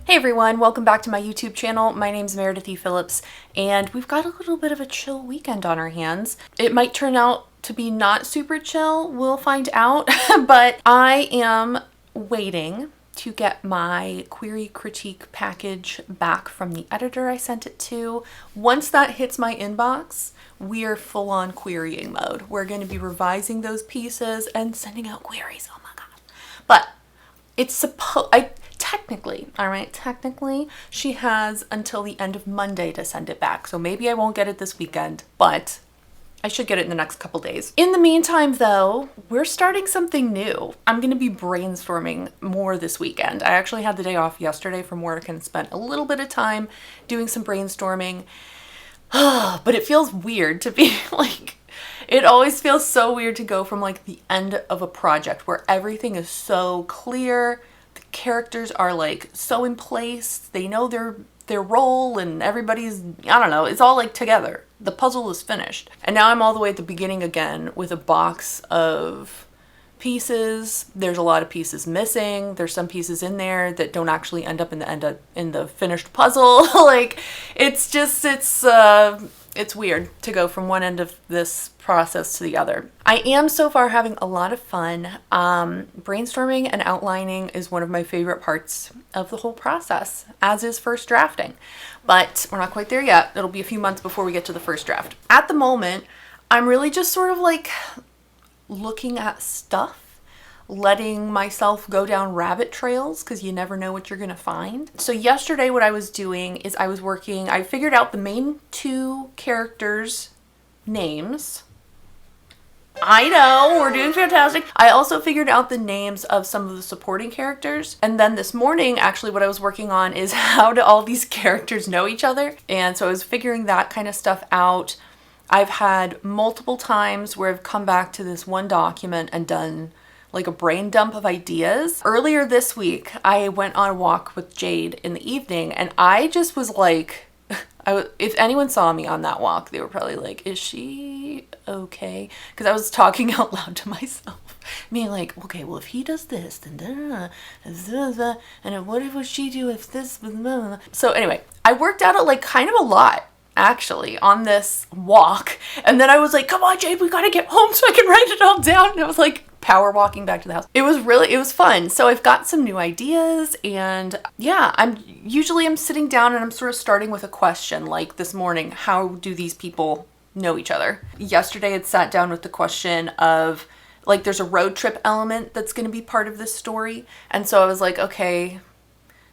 Hey everyone, welcome back to my YouTube channel. My name's Meredith Phillips, and we've got a little bit of a chill weekend on our hands. It might turn out to be not super chill, we'll find out, but I am waiting to get my query critique package back from the editor I sent it to. Once that hits my inbox, we are full on querying mode. We're going to be revising those pieces and sending out queries. Oh my god. But it's technically, she has until the end of Monday to send it back. So maybe I won't get it this weekend, but I should get it in the next couple days. In the meantime, though, we're starting something new. I'm going to be brainstorming more this weekend. I actually had the day off yesterday from work and spent a little bit of time doing some brainstorming. But it feels weird to be like, it always feels so weird to go from like the end of a project where everything is so clear. Characters are like so in place, they know their role, and everybody's, I don't know, it's all like together. The puzzle is finished. And now I'm all the way at the beginning again with a box of pieces. There's a lot of pieces missing. There's some pieces in there that don't actually end up in the finished puzzle. Like it's weird to go from one end of this process to the other. I am so far having a lot of fun. Brainstorming and outlining is one of my favorite parts of the whole process, as is first drafting. But we're not quite there yet. It'll be a few months before we get to the first draft. At the moment, I'm really just sort of like looking at stuff, letting myself go down rabbit trails because you never know what you're gonna find. So yesterday what I was doing is I figured out the main two characters' names. I know, we're doing fantastic. I also figured out the names of some of the supporting characters. And then this morning, actually what I was working on is how do all these characters know each other? And so I was figuring that kind of stuff out. I've had multiple times where I've come back to this one document and done like a brain dump of ideas. Earlier this week, I went on a walk with Jade in the evening, and I just was like, if anyone saw me on that walk, they were probably like, is she okay? Because I was talking out loud to myself, being like, okay, well, if he does this, then and what would she do if this was... So anyway, I worked out like kind of a lot actually on this walk, and then I was like, come on Jade, we gotta get home so I can write it all down. And I was like power walking back to the house. It was fun. So I've got some new ideas, and yeah, I'm sitting down and I'm sort of starting with a question. Like this morning, how do these people know each other? Yesterday I sat down with the question of like, there's a road trip element that's going to be part of this story, and so I was like, okay,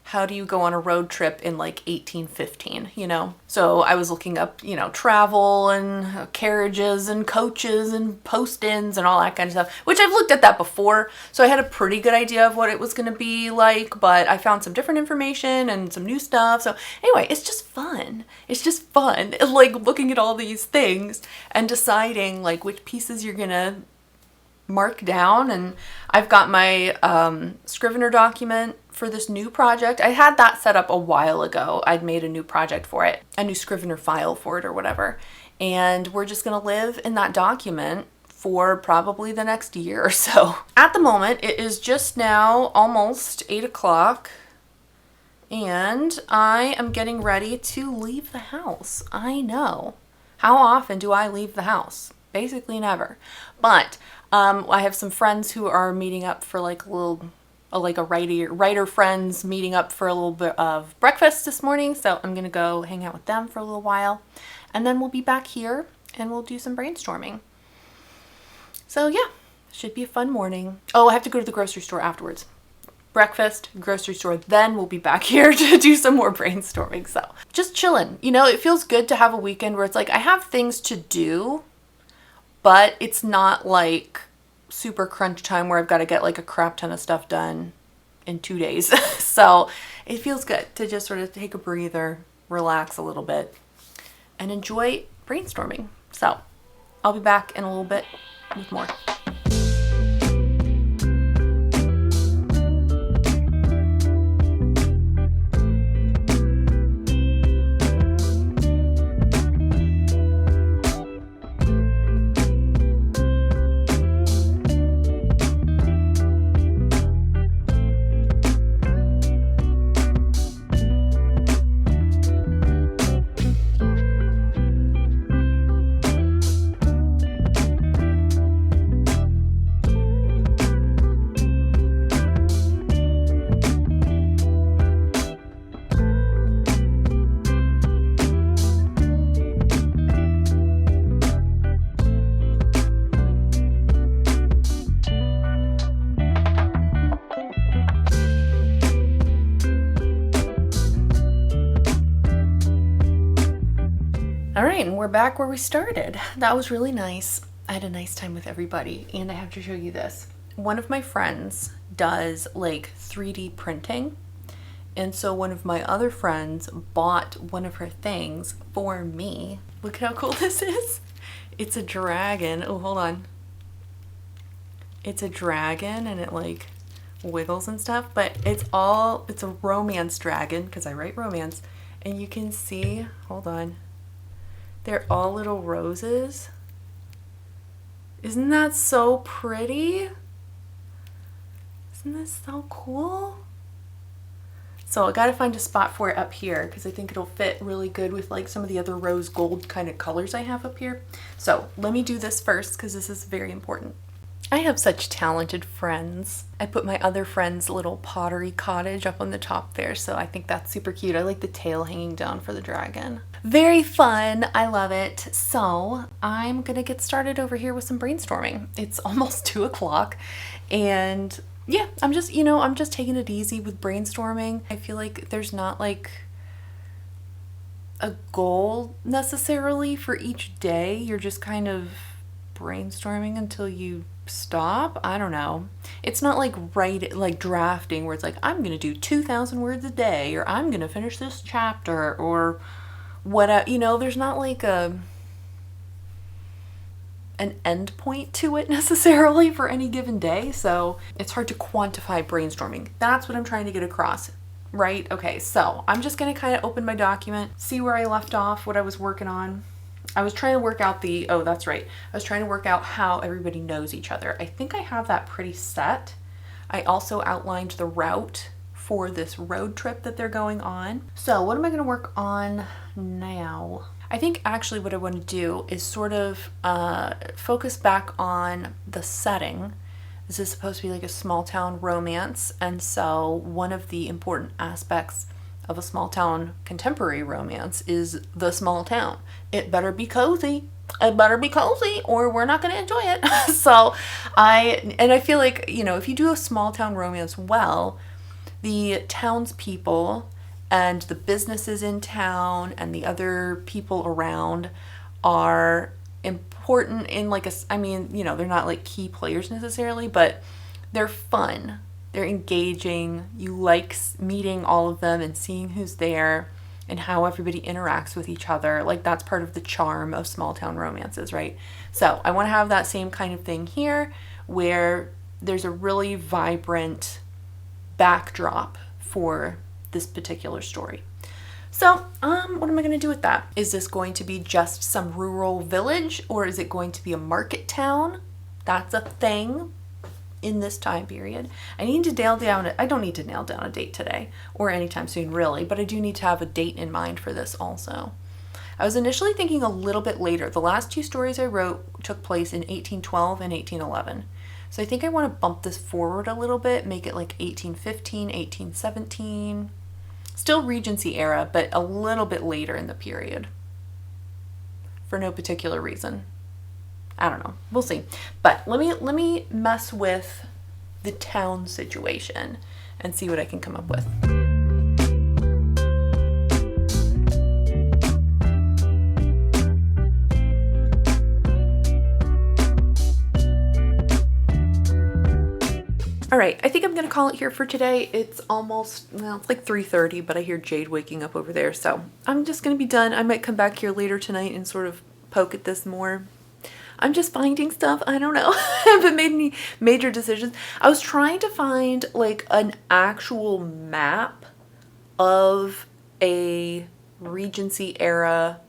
how do you go on a road trip in like 1815, you know? So I was looking up, you know, travel and carriages and coaches and post-ins and all that kind of stuff, which I've looked at that before. So I had a pretty good idea of what it was going to be like, but I found some different information and some new stuff. So anyway, it's just fun. It's just fun, like looking at all these things and deciding like which pieces you're going to mark down. And I've got my Scrivener document for this new project. I had that set up a while ago. I'd made a new project for it, a new Scrivener file for it or whatever. And we're just gonna live in that document for probably the next year or so. At the moment, it is just now almost 8 o'clock, and I am getting ready to leave the house. I know. How often do I leave the house? Basically never. But I have some friends who are meeting up for like a writer friends meeting up for a little bit of breakfast this morning. So I'm gonna go hang out with them for a little while, and then we'll be back here and we'll do some brainstorming. So yeah, should be a fun morning. Oh, I have to go to the grocery store afterwards. Breakfast, grocery store, then we'll be back here to do some more brainstorming. So just chilling. You know, it feels good to have a weekend where it's like I have things to do, but it's not like super crunch time where I've got to get like a crap ton of stuff done in 2 days. So it feels good to just sort of take a breather, relax a little bit, and enjoy brainstorming. So I'll be back in a little bit with more. All right, and we're back where we started. That was really nice. I had a nice time with everybody, and I have to show you this. One of my friends does like 3D printing, and so one of my other friends bought one of her things for me. Look at how cool this is. It's a dragon. Oh, hold on. It's a dragon, and it like wiggles and stuff, but it's a romance dragon, because I write romance, and you can see, hold on, they're all little roses. Isn't that so pretty? Isn't this so cool? So I gotta find a spot for it up here because I think it'll fit really good with like some of the other rose gold kind of colors I have up here. So let me do this first because this is very important. I have such talented friends. I put my other friend's little pottery cottage up on the top there, so I think that's super cute. I like the tail hanging down for the dragon. Very fun. I love it. So I'm gonna get started over here with some brainstorming. It's almost 2 o'clock, and yeah, I'm just taking it easy with brainstorming. I feel like there's not like a goal necessarily for each day. You're just kind of brainstorming until you stop. I don't know. It's not like drafting where it's like I'm gonna do 2,000 words a day, or I'm gonna finish this chapter, or what, there's not like an end point to it necessarily for any given day, so it's hard to quantify brainstorming. That's what I'm trying to get across, right? Okay, so I'm just gonna kind of open my document, see where I left off, what I was working on. I was trying to work out I was trying to work out how everybody knows each other. I think I have that pretty set. I also outlined the route for this road trip that they're going on. So what am I going to work on now? I think actually what I want to do is sort of focus back on the setting. This is supposed to be like a small town romance, and so one of the important aspects of a small town contemporary romance is the small town. It better be cozy. It better be cozy or we're not going to enjoy it. So I feel like, if you do a small town romance well, the townspeople and the businesses in town and the other people around are important in they're not like key players necessarily, but they're fun. They're engaging. You like meeting all of them and seeing who's there and how everybody interacts with each other. Like that's part of the charm of small town romances, right? So I want to have that same kind of thing here where there's a really vibrant backdrop for this particular story. So what am I going to do with that? Is this going to be just some rural village, or is it going to be a market town? That's a thing in this time period. I don't need to nail down a date today or anytime soon really, but I do need to have a date in mind for this also. I was initially thinking a little bit later. The last 2 stories I wrote took place in 1812 and 1811. So I think I want to bump this forward a little bit, make it like 1815, 1817. Still Regency era, but a little bit later in the period. For no particular reason. I don't know. We'll see. But let me mess with the town situation and see what I can come up with. All right, I think I'm going to call it here for today. It's almost, it's like 3:30, but I hear Jade waking up over there. So I'm just going to be done. I might come back here later tonight and sort of poke at this more. I'm just finding stuff. I don't know. I haven't made any major decisions. I was trying to find like an actual map of a Regency era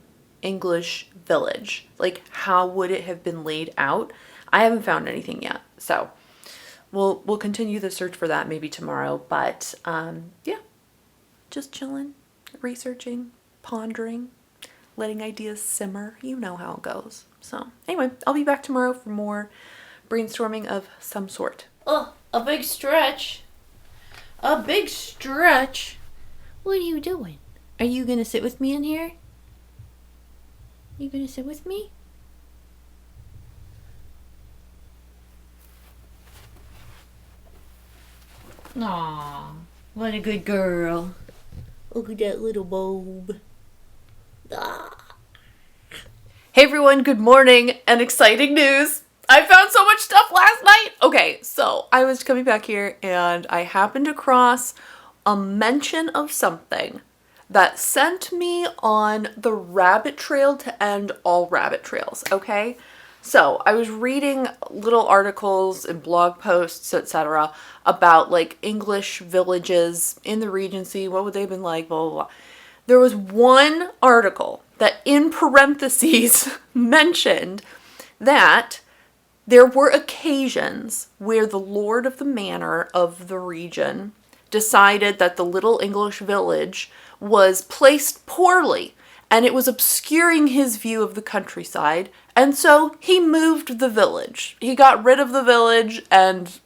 English village. Like, how would it have been laid out? I haven't found anything yet. So we'll continue the search for that maybe tomorrow. But yeah, just chilling, researching, pondering, letting ideas simmer. You know how it goes. So anyway, I'll be back tomorrow for more brainstorming of some sort. Oh, a big stretch. A big stretch. What are you doing? Are you gonna sit with me in here? You gonna sit with me? Aw, what a good girl. Look at that little bulb. Ah. Hey everyone, good morning and exciting news. I found so much stuff last night. Okay, so I was coming back here and I happened across a mention of something that sent me on the rabbit trail to end all rabbit trails, okay? So I was reading little articles and blog posts, etc. about like English villages in the Regency. What would they have been like, blah, blah, blah. There was one article that in parentheses mentioned that there were occasions where the lord of the manor of the region decided that the little English village was placed poorly and it was obscuring his view of the countryside, and so he moved the village. He got rid of the village and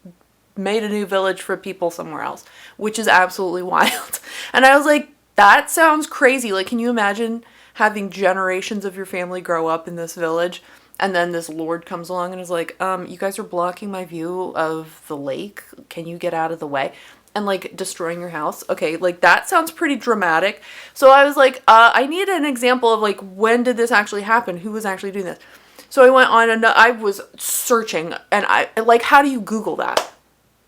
made a new village for people somewhere else, which is absolutely wild. And I was like, that sounds crazy. Like, can you imagine having generations of your family grow up in this village, and then this lord comes along and is like, you guys are blocking my view of the lake. Can you get out of the way? And like destroying your house. Okay, like that sounds pretty dramatic. So I was like, I need an example of like, when did this actually happen? Who was actually doing this? So I went on and I was searching, and I like, how do you Google that?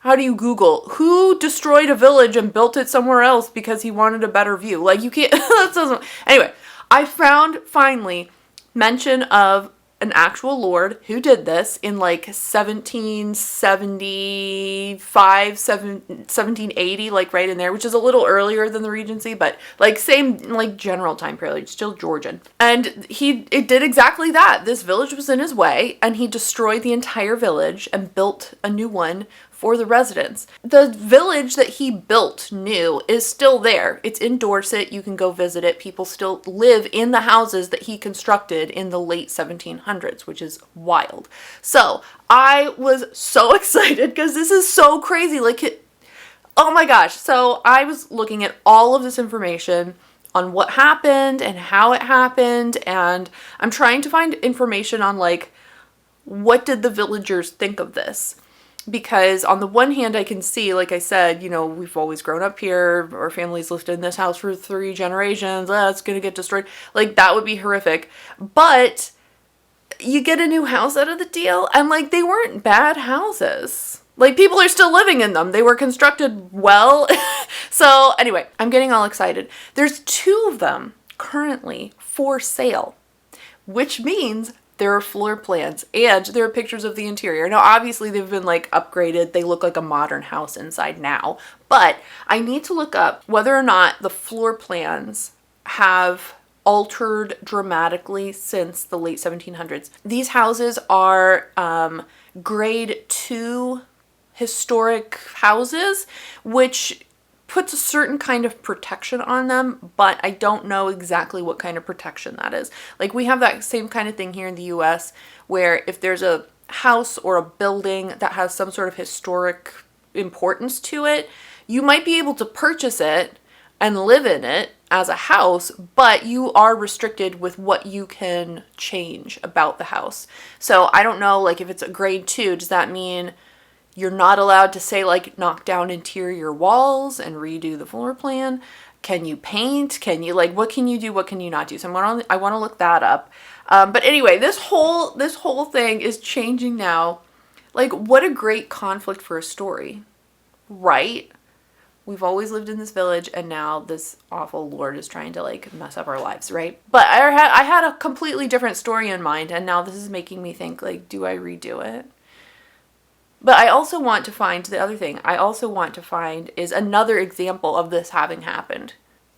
How do you Google who destroyed a village and built it somewhere else because he wanted a better view? Like, you can't, that doesn't, anyway, I found finally mention of an actual lord who did this in like 1775, 1780, like right in there, which is a little earlier than the Regency, but like same like general time period, still Georgian. And it did exactly that. This village was in his way and he destroyed the entire village and built a new one for the residents. The village that he built new is still there. It's in Dorset. You can go visit it. People still live in the houses that he constructed in the late 1700s, which is wild. So I was so excited because this is so crazy. Like, oh my gosh. So I was looking at all of this information on what happened and how it happened, and I'm trying to find information on like, what did the villagers think of this? Because on the one hand, I can see, like I said, you know, we've always grown up here. Our family's lived in this house for 3 generations. It's going to get destroyed. Like, that would be horrific. But you get a new house out of the deal, and like, they weren't bad houses. Like, people are still living in them. They were constructed well. So anyway, I'm getting all excited. There's 2 of them currently for sale, which means there are floor plans and there are pictures of the interior. Now, obviously, they've been like upgraded. They look like a modern house inside now, but I need to look up whether or not the floor plans have altered dramatically since the late 1700s. These houses are grade 2 historic houses, which puts a certain kind of protection on them, but I don't know exactly what kind of protection that is. Like, we have that same kind of thing here in the US, where if there's a house or a building that has some sort of historic importance to it, you might be able to purchase it and live in it as a house, but you are restricted with what you can change about the house. So I don't know, like, if it's a grade 2, does that mean you're not allowed to, say, like, knock down interior walls and redo the floor plan? Can you paint? Can you, like, what can you do? What can you not do? So I want to look that up. But anyway, this whole thing is changing now. Like, what a great conflict for a story, right? We've always lived in this village, and now this awful lord is trying to like mess up our lives, right? But I had a completely different story in mind, and now this is making me think, like, do I redo it? But I also want to find, the other thing I also want to find is another example of this having happened,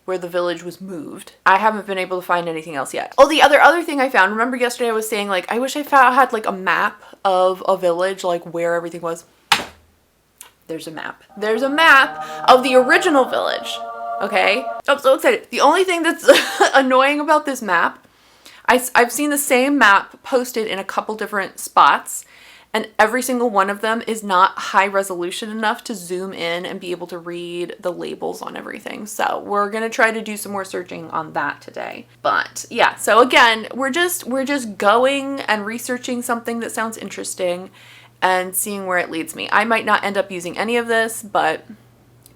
where the village was moved. I haven't been able to find anything else yet. Oh, the other thing I found, remember yesterday I was saying, like, I wish I had like a map of a village, like where everything was. There's a map. There's a map of the original village. Okay? I'm so excited. The only thing that's annoying about this map, I've seen the same map posted in a couple different spots, and every single one of them is not high resolution enough to zoom in and be able to read the labels on everything. So we're going to try to do some more searching on that today. But yeah, so again, we're just going and researching something that sounds interesting and seeing where it leads me. I might not end up using any of this, but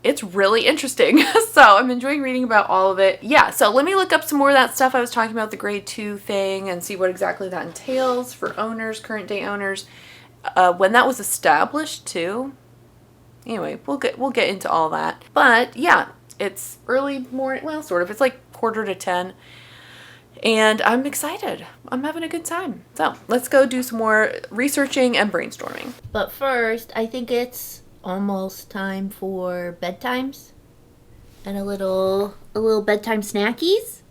it's really interesting. So I'm enjoying reading about all of it. Yeah, so let me look up some more of that stuff I was talking about, the grade 2 thing, and see what exactly that entails for owners, current day owners. When that was established too. Anyway, we'll get into all that. But yeah, it's early morning. Well, sort of. It's like 9:45, and I'm excited. I'm having a good time. So let's go do some more researching and brainstorming. But first, I think it's almost time for bedtimes and a little bedtime snackies.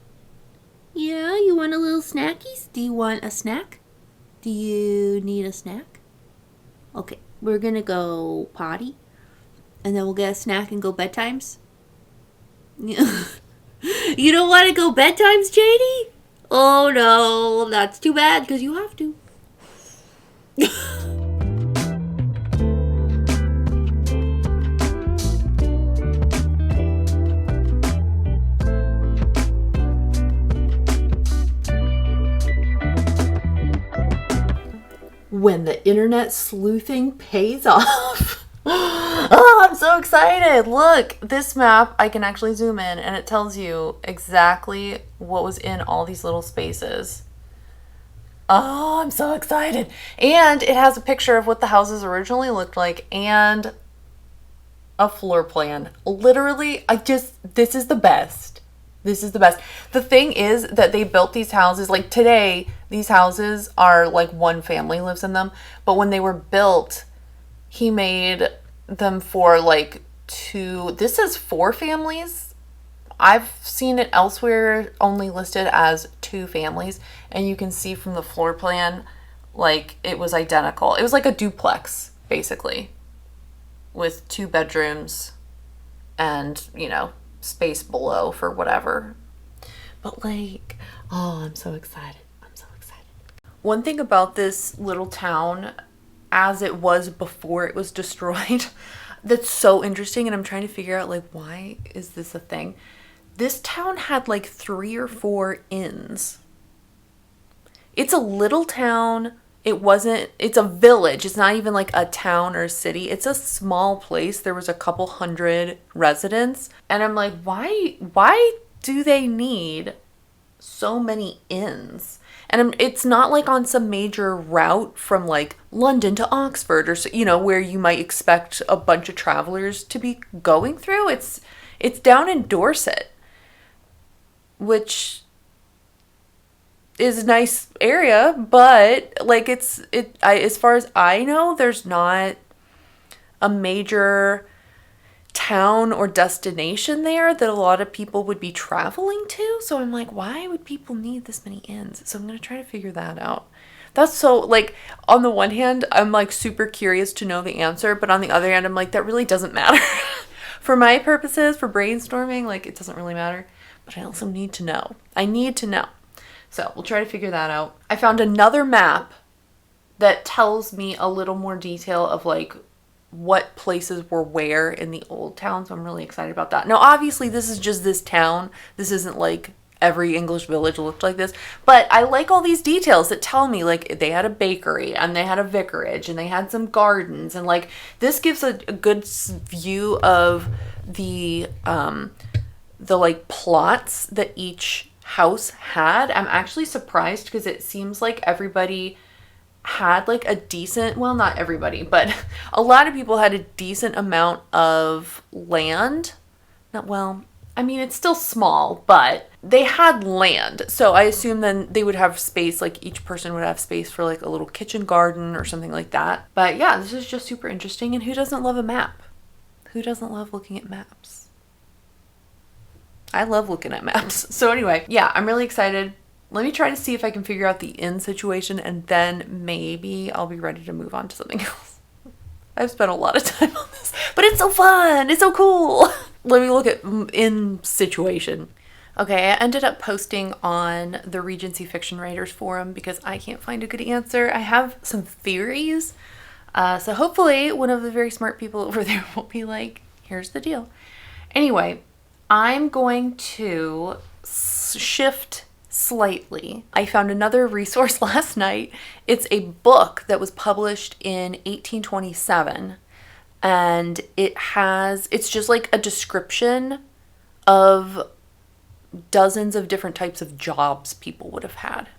Yeah, you want a little snackies? Do you want a snack? Do you need a snack? Okay, we're gonna go potty, and then we'll get a snack and go bedtimes. You don't want to go bedtimes, JD? Oh no, that's too bad, because you have to. When the internet sleuthing pays off. Oh, I'm so excited. Look, this map, I can actually zoom in and it tells you exactly what was in all these little spaces. Oh, I'm so excited. And it has a picture of what the houses originally looked like and a floor plan. Literally, this is the best. This is the best. The thing is that they built these houses, like today, these houses are like one family lives in them. But when they were built, he made them for like this is 4 families. I've seen it elsewhere only listed as 2 families. And you can see from the floor plan, like it was identical. It was like a duplex, basically, with 2 bedrooms and, space below for whatever. But like, oh, I'm so excited. I'm so excited. One thing about this little town as it was before it was destroyed that's so interesting, and I'm trying to figure out like, why is this a thing? This town had like 3 or 4 inns. It's a little town. It's a village. It's not even like a town or a city. It's a small place. There was a couple hundred residents. And I'm like, why do they need so many inns? And it's not like on some major route from like London to Oxford or, where you might expect a bunch of travelers to be going through. It's down in Dorset, which is a nice area, but like as far as I know, there's not a major town or destination there that a lot of people would be traveling to. So I'm like, why would people need this many inns? So I'm going to try to figure that out. That's so, like, on the one hand, I'm like super curious to know the answer, but on the other hand, I'm like, that really doesn't matter. For my purposes, for brainstorming, like, it doesn't really matter, but I also need to know. I need to know. So we'll try to figure that out. I found another map that tells me a little more detail of like what places were where in the old town. So I'm really excited about that. Now, obviously, this is just this town. This isn't like every English village looked like this. But I like all these details that tell me like they had a bakery and they had a vicarage and they had some gardens. And like this gives a good view of the like plots that each house had. I'm actually surprised because it seems like everybody had like a decent, well, not everybody, but a lot of people had a decent amount of land. Not well, I mean, it's still small, but they had land. So I assume then they would have space, like each person would have space for like a little kitchen garden or something like that. But yeah, this is just super interesting. And who doesn't love a map? Who doesn't love looking at maps? I love looking at maps. So anyway, yeah, I'm really excited. Let me try to see if I can figure out the inn situation, and then maybe I'll be ready to move on to something else. I've spent a lot of time on this, but it's so fun. It's so cool. Let me look at inn situation. Okay, I ended up posting on the Regency Fiction Writers Forum because I can't find a good answer. I have some theories. So hopefully one of the very smart people over there will be like, here's the deal. Anyway, I'm going to shift slightly. I found another resource last night. It's a book that was published in 1827, and it's just like a description of dozens of different types of jobs people would have had.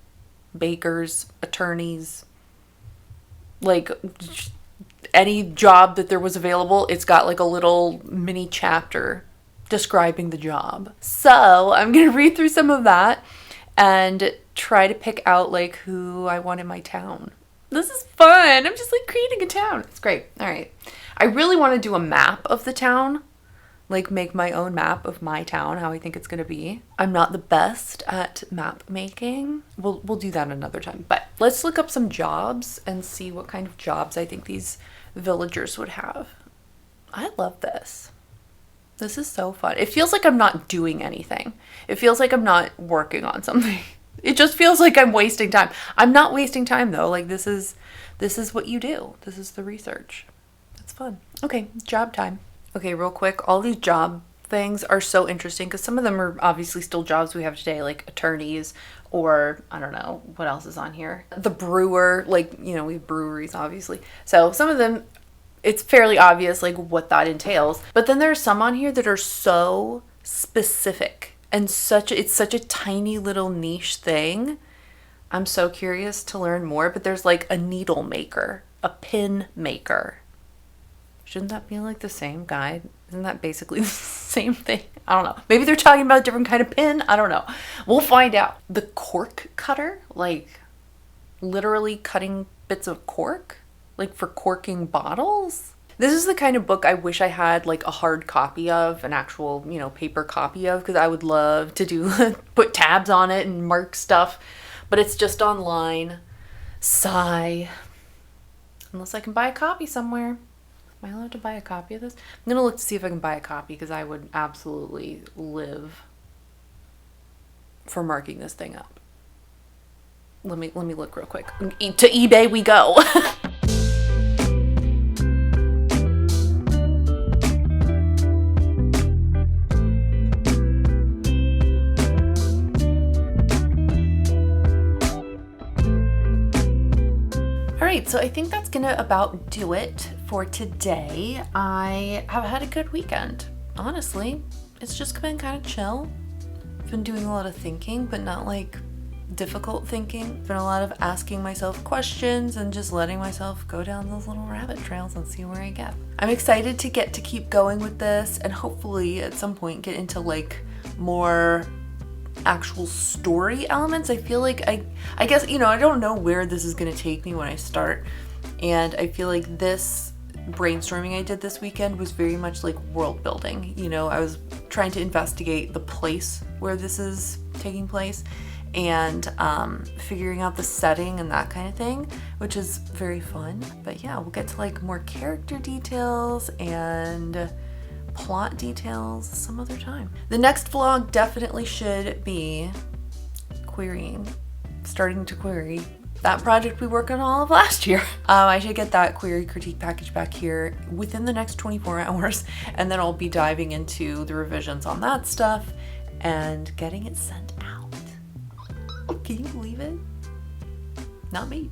Bakers, attorneys, like any job that there was available. It's got like a little mini chapter describing the job. So I'm going to read through some of that and try to pick out like who I want in my town. This is fun. I'm just like creating a town. It's great. All right. I really want to do a map of the town, like make my own map of my town, how I think it's going to be. I'm not the best at map making. We'll do that another time. But let's look up some jobs and see what kind of jobs I think these villagers would have. I love this. This is so fun. It feels like I'm not doing anything. It feels like I'm not working on something. It just feels like I'm wasting time. I'm not wasting time though. Like this is what you do. This is the research. It's fun. Okay, job time. Okay, real quick. All these job things are so interesting because some of them are obviously still jobs we have today, like attorneys, or I don't know what else is on here. The brewer, like, we have breweries obviously. So some of them, it's fairly obvious like what that entails. But then there are some on here that are so specific and it's such a tiny little niche thing. I'm so curious to learn more, but there's like a needle maker, a pin maker. Shouldn't that be like the same guy? Isn't that basically the same thing? I don't know. Maybe they're talking about a different kind of pin. I don't know. We'll find out. The cork cutter, like literally cutting bits of cork, like for corking bottles. This is the kind of book I wish I had like a hard copy of, an actual, paper copy of, because I would love to put tabs on it and mark stuff, but it's just online. Sigh. Unless I can buy a copy somewhere. Am I allowed to buy a copy of this? I'm going to look to see if I can buy a copy because I would absolutely live for marking this thing up. Let me look real quick. To eBay we go. So I think that's gonna about do it for today. I have had a good weekend. Honestly, it's just been kind of chill. I've been doing a lot of thinking, but not like difficult thinking. It's been a lot of asking myself questions and just letting myself go down those little rabbit trails and see where I get. I'm excited to get to keep going with this and hopefully at some point get into like more actual story elements. I feel like I guess, I don't know where this is going to take me when I start. And I feel like this brainstorming I did this weekend was very much like world building. I was trying to investigate the place where this is taking place and figuring out the setting and that kind of thing, which is very fun. But yeah, we'll get to like more character details and plot details some other time. The next vlog definitely should be starting to query that project we worked on all of last year. I should get that query critique package back here within the next 24 hours, and then I'll be diving into the revisions on that stuff and getting it sent out. Can you believe it? Not me.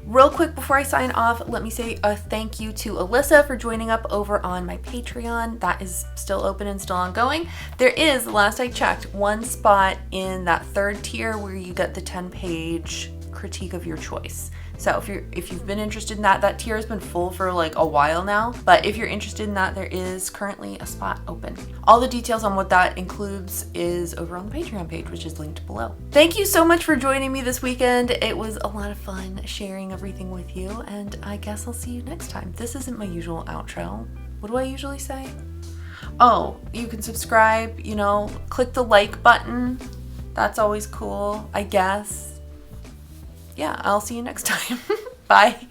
Real quick before I sign off, let me say a thank you to Alyssa for joining up over on my Patreon. That is still open and still ongoing. There is, last I checked, one spot in that third tier where you get the 10-page critique of your choice. So if you've been interested in that, that tier has been full for like a while now. But if you're interested in that, there is currently a spot open. All the details on what that includes is over on the Patreon page, which is linked below. Thank you so much for joining me this weekend. It was a lot of fun sharing everything with you, and I guess I'll see you next time. This isn't my usual outro. What do I usually say? Oh, you can subscribe, you know, click the like button. That's always cool, I guess. Yeah, I'll see you next time. Bye.